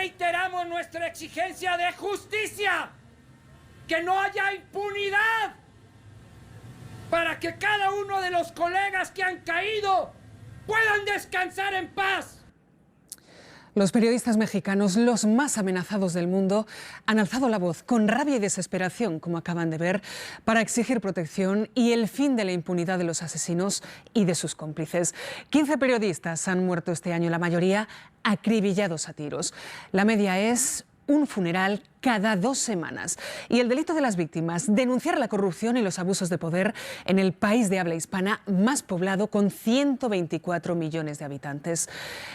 reiteramos nuestra exigencia de justicia, que no haya impunidad, para que cada uno de los colegas que han caído puedan descansar en paz. Los periodistas mexicanos, los más amenazados del mundo, han alzado la voz con rabia y desesperación, como acaban de ver, para exigir protección y el fin de la impunidad de los asesinos y de sus cómplices. 15 periodistas han muerto este año, la mayoría acribillados a tiros. La media es un funeral cada 2 semanas. Y el delito de las víctimas, denunciar la corrupción y los abusos de poder en el país de habla hispana más poblado, con 124 millones de habitantes.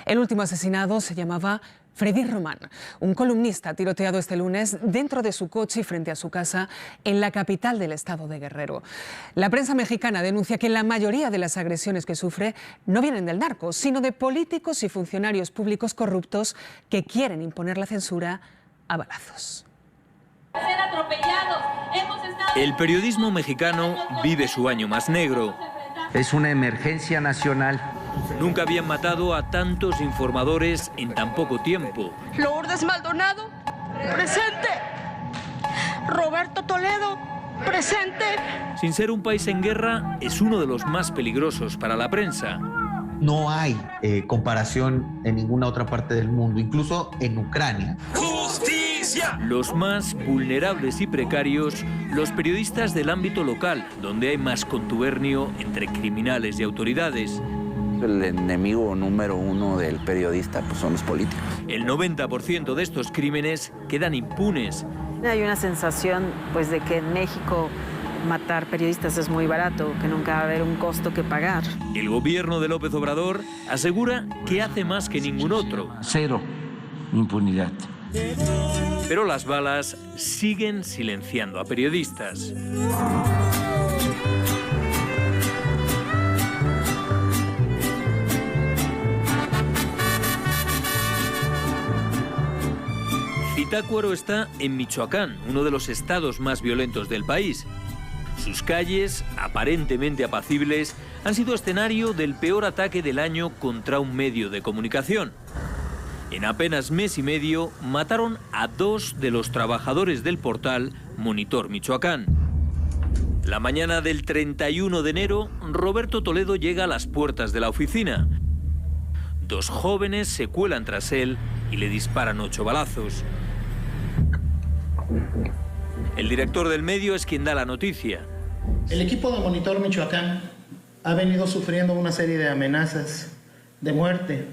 El último asesinado se llamaba Freddy Román, un columnista tiroteado este lunes dentro de su coche y frente a su casa en la capital del estado de Guerrero. La prensa mexicana denuncia que la mayoría de las agresiones que sufre no vienen del narco, sino de políticos y funcionarios públicos corruptos que quieren imponer la censura a balazos. El periodismo mexicano vive su año más negro. Es una emergencia nacional. Nunca habían matado a tantos informadores en tan poco tiempo. Lourdes Maldonado, presente. Roberto Toledo, presente. Sin ser un país en guerra, es uno de los más peligrosos para la prensa. No hay comparación en ninguna otra parte del mundo, incluso en Ucrania. ¡Justicia! Los más vulnerables y precarios, los periodistas del ámbito local, donde hay más contubernio entre criminales y autoridades. El enemigo número 1 del periodista pues son los políticos. El 90% de estos crímenes quedan impunes. Hay una sensación pues de que en México matar periodistas es muy barato, que nunca va a haber un costo que pagar. El gobierno de López Obrador asegura que hace más que ningún otro. Cero impunidad. Pero las balas siguen silenciando a periodistas. Zitácuaro está en Michoacán, uno de los estados más violentos del país. Sus calles, aparentemente apacibles, han sido escenario del peor ataque del año contra un medio de comunicación. En apenas mes y medio mataron a 2 de los trabajadores del portal Monitor Michoacán. La mañana del 31 de enero, Roberto Toledo llega a las puertas de la oficina. 2 jóvenes se cuelan tras él y le disparan 8 balazos. El director del medio es quien da la noticia. El equipo de Monitor Michoacán ha venido sufriendo una serie de amenazas de muerte.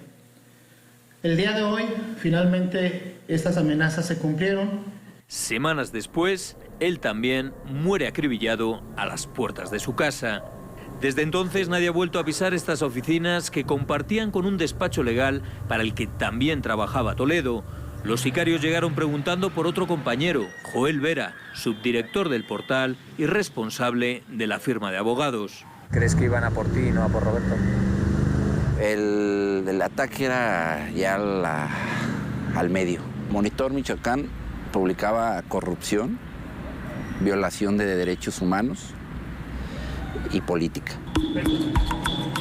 El día de hoy, finalmente, estas amenazas se cumplieron. Semanas después, él también muere acribillado a las puertas de su casa. Desde entonces nadie ha vuelto a pisar estas oficinas que compartían con un despacho legal para el que también trabajaba Toledo. Los sicarios llegaron preguntando por otro compañero, Joel Vera, subdirector del portal y responsable de la firma de abogados. ¿Crees que iban a por ti y no a por Roberto? El ataque era ya al medio. Monitor Michoacán publicaba corrupción, violación de derechos humanos y política.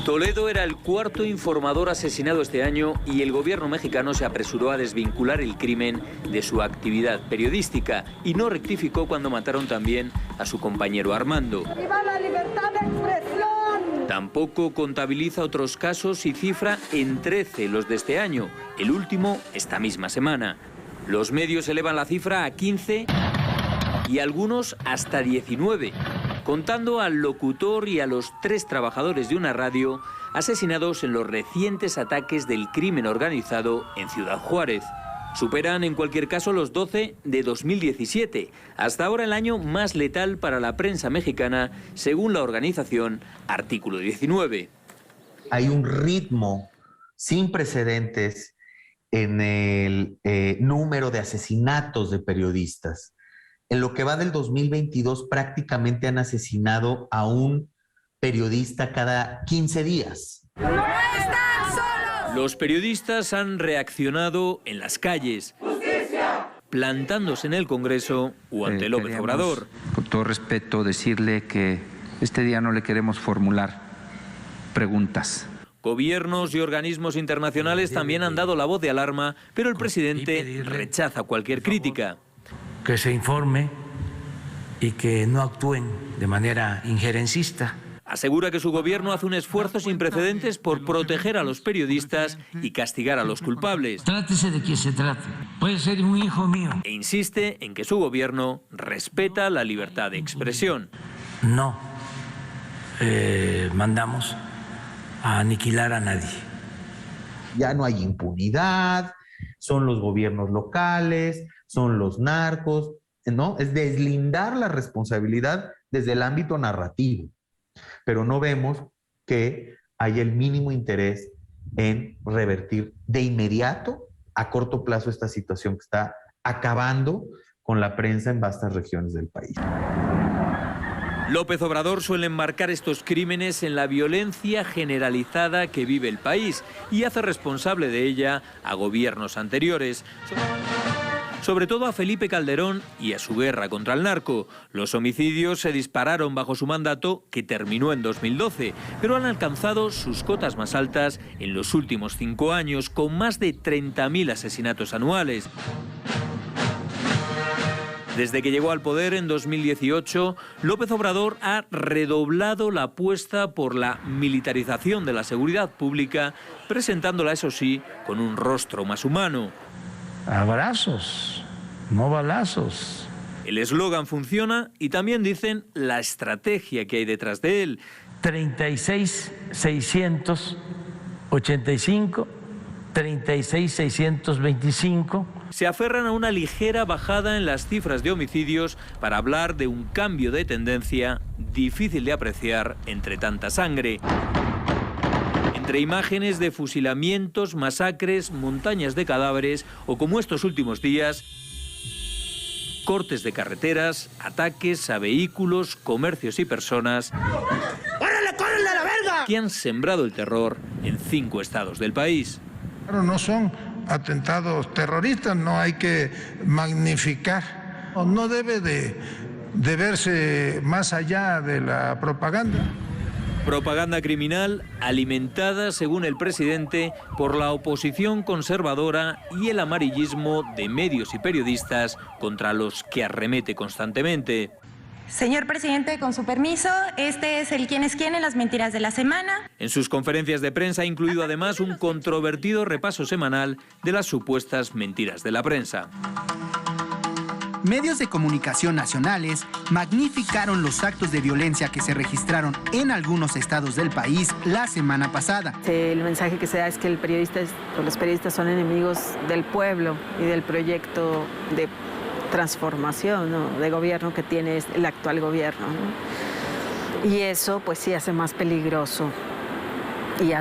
Toledo era el 4º informador asesinado este año y el gobierno mexicano se apresuró a desvincular el crimen de su actividad periodística y no rectificó cuando mataron también a su compañero Armando. ¡Viva la libertad de expresión! Tampoco contabiliza otros casos y cifra en 13 los de este año, el último esta misma semana. Los medios elevan la cifra a 15 y algunos hasta 19. Contando al locutor y a los 3 trabajadores de una radio asesinados en los recientes ataques del crimen organizado en Ciudad Juárez. Superan en cualquier caso los 12 de 2017, hasta ahora el año más letal para la prensa mexicana, según la organización Artículo 19. Hay un ritmo sin precedentes en el número de asesinatos de periodistas. En lo que va del 2022 prácticamente han asesinado a un periodista cada 15 días. ¡No están solos! Los periodistas han reaccionado en las calles, ¡Justicia! plantándose en el Congreso o ante López Obrador. Con todo respeto, decirle que este día no le queremos formular preguntas. Gobiernos y organismos internacionales también han dado la voz de alarma, pero el presidente rechaza cualquier crítica. Que se informe y que no actúen de manera injerencista. Asegura que su gobierno hace un esfuerzo sin precedentes por proteger a los periodistas y castigar a los culpables. Trátese de quien se trate. Puede ser un hijo mío. E insiste en que su gobierno respeta la libertad de expresión. No mandamos a aniquilar a nadie. Ya no hay impunidad, son los gobiernos locales, son los narcos, ¿no? Es deslindar la responsabilidad desde el ámbito narrativo. Pero no vemos que haya el mínimo interés en revertir de inmediato, a corto plazo, esta situación que está acabando con la prensa en vastas regiones del país. López Obrador suele enmarcar estos crímenes en la violencia generalizada que vive el país y hace responsable de ella a gobiernos anteriores. Sobre todo a Felipe Calderón y a su guerra contra el narco. Los homicidios se dispararon bajo su mandato, que terminó en 2012, pero han alcanzado sus cotas más altas en los últimos 5 años, con más de 30.000 asesinatos anuales. Desde que llegó al poder en 2018, López Obrador ha redoblado la apuesta por la militarización de la seguridad pública, presentándola, eso sí, con un rostro más humano. Abrazos, no balazos. El eslogan funciona y también dicen la estrategia que hay detrás de él. 36.685, 36.625. Se aferran a una ligera bajada en las cifras de homicidios para hablar de un cambio de tendencia difícil de apreciar entre tanta sangre. Entre imágenes de fusilamientos, masacres, montañas de cadáveres o, como estos últimos días, cortes de carreteras, ataques a vehículos, comercios y personas ¡Córrele a la verga! que han sembrado el terror en 5 estados del país. No son atentados terroristas, no hay que magnificar. No debe de verse más allá de la propaganda. Propaganda criminal alimentada, según el presidente, por la oposición conservadora y el amarillismo de medios y periodistas contra los que arremete constantemente. Señor presidente, con su permiso, este es el quién es quién en las mentiras de la semana. En sus conferencias de prensa ha incluido además un controvertido repaso semanal de las supuestas mentiras de la prensa. Medios de comunicación nacionales magnificaron los actos de violencia que se registraron en algunos estados del país la semana pasada. El mensaje que se da es que los periodistas son enemigos del pueblo y del proyecto de transformación, ¿no?, de gobierno que tiene el actual gobierno, ¿no? Y eso pues sí hace más peligroso y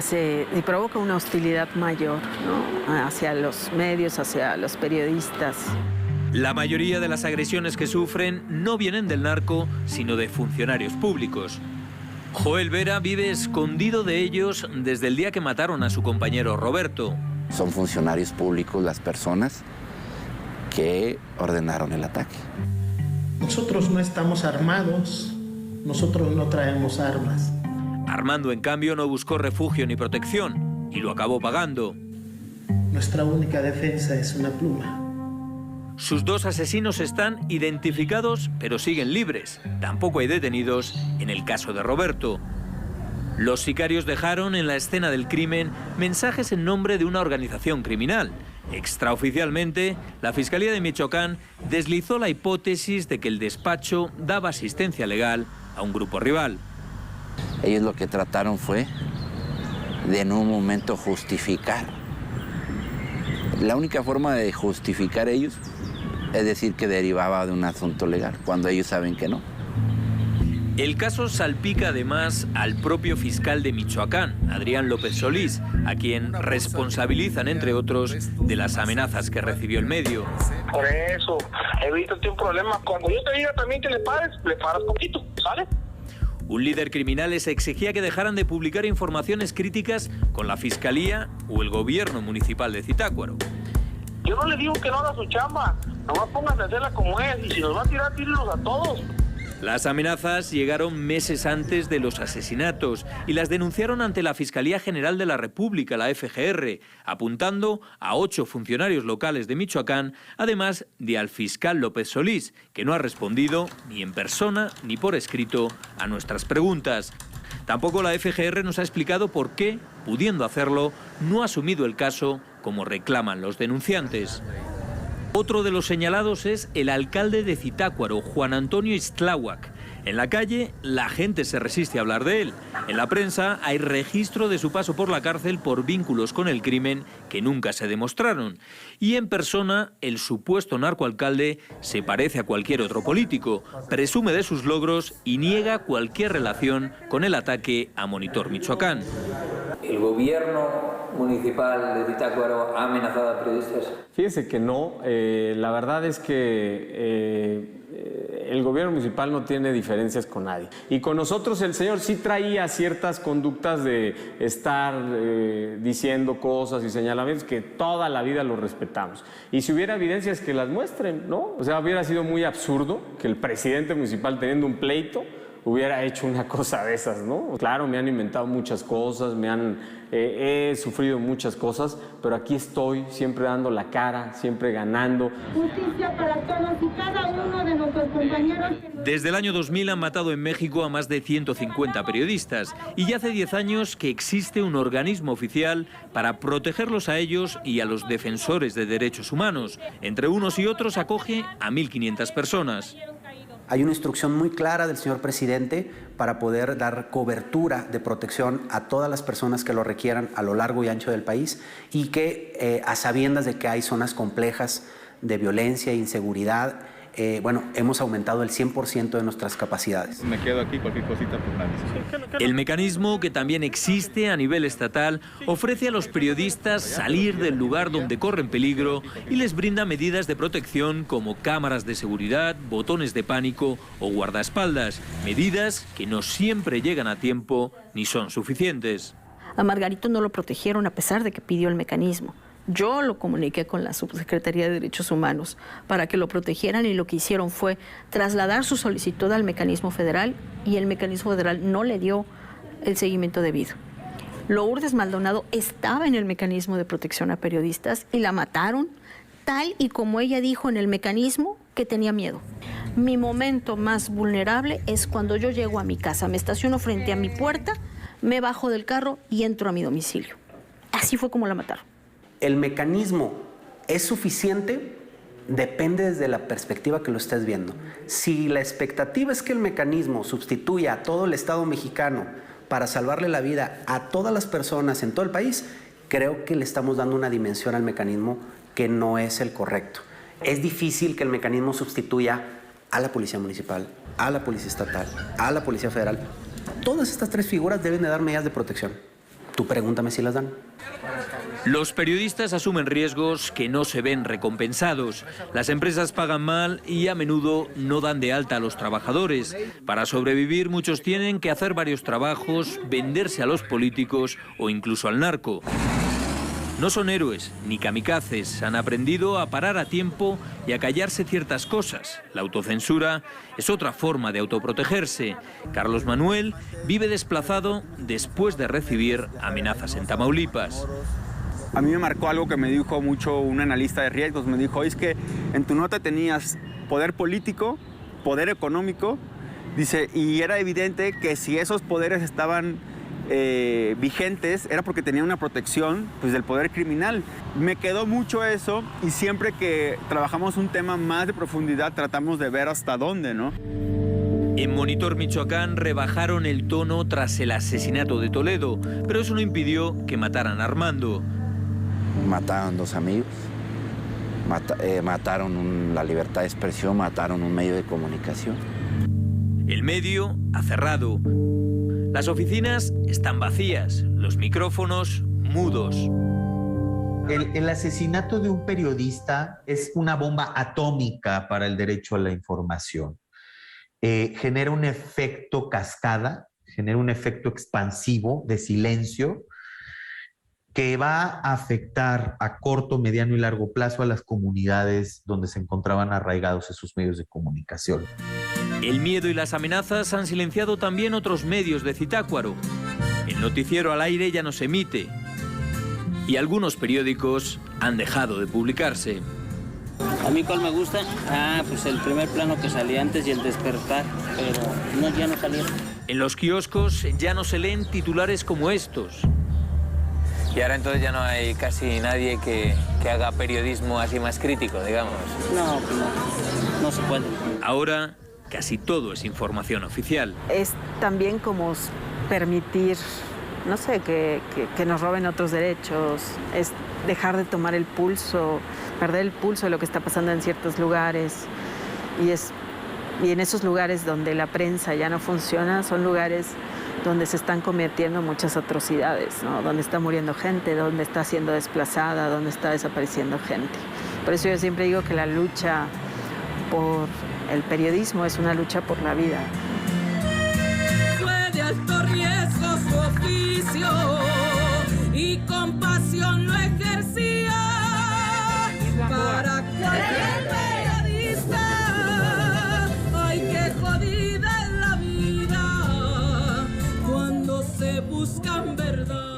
provoca una hostilidad mayor, ¿no?, hacia los medios, hacia los periodistas. La mayoría de las agresiones que sufren no vienen del narco, sino de funcionarios públicos. Joel Vera vive escondido de ellos desde el día que mataron a su compañero Roberto. Son funcionarios públicos las personas que ordenaron el ataque. Nosotros no estamos armados, nosotros no traemos armas. Armando, en cambio, no buscó refugio ni protección y lo acabó pagando. Nuestra única defensa es una pluma. Sus 2 asesinos están identificados, pero siguen libres. Tampoco hay detenidos en el caso de Roberto. Los sicarios dejaron en la escena del crimen mensajes en nombre de una organización criminal. Extraoficialmente, la Fiscalía de Michoacán deslizó la hipótesis de que el despacho daba asistencia legal a un grupo rival. Ellos lo que trataron fue de en un momento justificar. La única forma de justificar ellos es decir que derivaba de un asunto legal, cuando ellos saben que no. El caso salpica además al propio fiscal de Michoacán, Adrián López Solís, a quien responsabilizan, entre otros, de las amenazas que recibió el medio. Por eso, evítate un problema. Cuando yo te diga también que le pares poquito, ¿sale? Un líder criminal les exigía que dejaran de publicar informaciones críticas con la Fiscalía o el gobierno municipal de Zitácuaro. Yo no le digo que no haga su chamba, nomás pónganse a hacerla como es, y si nos va a tirar, tírenlos a todos. Las amenazas llegaron meses antes de los asesinatos y las denunciaron ante la Fiscalía General de la República, la FGR, apuntando a 8 funcionarios locales de Michoacán, además de al fiscal López Solís, que no ha respondido ni en persona ni por escrito a nuestras preguntas. Tampoco la FGR nos ha explicado por qué, pudiendo hacerlo, no ha asumido el caso como reclaman los denunciantes. Otro de los señalados es el alcalde de Zitácuaro, Juan Antonio Ixtláhuac. En la calle, la gente se resiste a hablar de él. En la prensa hay registro de su paso por la cárcel por vínculos con el crimen que nunca se demostraron. Y en persona, el supuesto narcoalcalde se parece a cualquier otro político, presume de sus logros y niega cualquier relación con el ataque a Monitor Michoacán. ¿El gobierno municipal de Zitácuaro ha amenazado a periodistas? Fíjese que no. La verdad es que el gobierno municipal no tiene diferencias con nadie. Y con nosotros el señor sí traía ciertas conductas de estar diciendo cosas y señalamientos que toda la vida lo respetamos. Y si hubiera evidencias que las muestren, ¿no? O sea, hubiera sido muy absurdo que el presidente municipal, teniendo un pleito, hubiera hecho una cosa de esas, ¿no? Claro, me han inventado muchas cosas, he sufrido muchas cosas, pero aquí estoy siempre dando la cara, siempre ganando. Justicia para todos y cada uno de nuestros compañeros. Desde el año 2000 han matado en México a más de 150 periodistas y ya hace 10 años que existe un organismo oficial para protegerlos a ellos y a los defensores de derechos humanos. Entre unos y otros acoge a 1.500 personas. Hay una instrucción muy clara del señor presidente para poder dar cobertura de protección a todas las personas que lo requieran a lo largo y ancho del país y que a sabiendas de que hay zonas complejas de violencia e inseguridad, hemos aumentado el 100% de nuestras capacidades. Me quedo aquí, cualquier cosita por la... El mecanismo, que también existe a nivel estatal, ofrece a los periodistas salir del lugar donde corren peligro y les brinda medidas de protección como cámaras de seguridad, botones de pánico o guardaespaldas, medidas que no siempre llegan a tiempo ni son suficientes. A Margarito no lo protegieron a pesar de que pidió el mecanismo. Yo lo comuniqué con la Subsecretaría de Derechos Humanos para que lo protegieran y lo que hicieron fue trasladar su solicitud al mecanismo federal y el mecanismo federal no le dio el seguimiento debido. Lourdes Maldonado estaba en el mecanismo de protección a periodistas y la mataron tal y como ella dijo en el mecanismo que tenía miedo. Mi momento más vulnerable es cuando yo llego a mi casa, me estaciono frente a mi puerta, me bajo del carro y entro a mi domicilio. Así fue como la mataron. ¿El mecanismo es suficiente? Depende desde la perspectiva que lo estés viendo. Si la expectativa es que el mecanismo sustituya a todo el Estado mexicano para salvarle la vida a todas las personas en todo el país, creo que le estamos dando una dimensión al mecanismo que no es el correcto. Es difícil que el mecanismo sustituya a la Policía Municipal, a la Policía Estatal, a la Policía Federal. Todas estas 3 figuras deben de dar medidas de protección. Tú pregúntame si las dan. Los periodistas asumen riesgos que no se ven recompensados. Las empresas pagan mal y a menudo no dan de alta a los trabajadores. Para sobrevivir, muchos tienen que hacer varios trabajos, venderse a los políticos o incluso al narco. No son héroes ni kamikazes, han aprendido a parar a tiempo y a callarse ciertas cosas. La autocensura es otra forma de autoprotegerse. Carlos Manuel vive desplazado después de recibir amenazas en Tamaulipas. A mí me marcó algo que me dijo mucho un analista de riesgos. Me dijo, es que en tu nota tenías poder político, poder económico, dice, y era evidente que si esos poderes estaban vigentes era porque tenía una protección del poder criminal. Me quedó mucho eso y siempre que trabajamos un tema más de profundidad tratamos de ver hasta dónde, ¿no? En Monitor Michoacán rebajaron el tono tras el asesinato de Toledo, pero eso no impidió que mataran a Armando. Mataron 2 amigos, mataron la libertad de expresión, mataron un medio de comunicación. El medio ha cerrado. Las oficinas están vacías, los micrófonos mudos. El asesinato de un periodista es una bomba atómica para el derecho a la información. Genera un efecto cascada, genera un efecto expansivo de silencio que va a afectar a corto, mediano y largo plazo a las comunidades donde se encontraban arraigados esos medios de comunicación. El miedo y las amenazas han silenciado también otros medios de Zitácuaro. El noticiero al aire ya no se emite y algunos periódicos han dejado de publicarse. ¿A mí cuál me gusta? Pues el primer plano que salía antes y el despertar, pero no, ya no salía. En los kioscos ya no se leen titulares como estos. Y ahora entonces ya no hay casi nadie que haga periodismo así más crítico, digamos. No, pues no se puede. Ahora casi todo es información oficial. Es también como permitir, no sé, que nos roben otros derechos, es dejar de tomar el pulso, perder el pulso de lo que está pasando en ciertos lugares. Y en esos lugares donde la prensa ya no funciona, son lugares donde se están cometiendo muchas atrocidades, ¿no? Donde está muriendo gente, donde está siendo desplazada, donde está desapareciendo gente. Por eso yo siempre digo que la lucha por el periodismo es una lucha por la vida. Fue de alto riesgo su oficio y con pasión lo ejercía para cualquier periodista. Ay, qué jodida es la vida cuando se buscan verdad.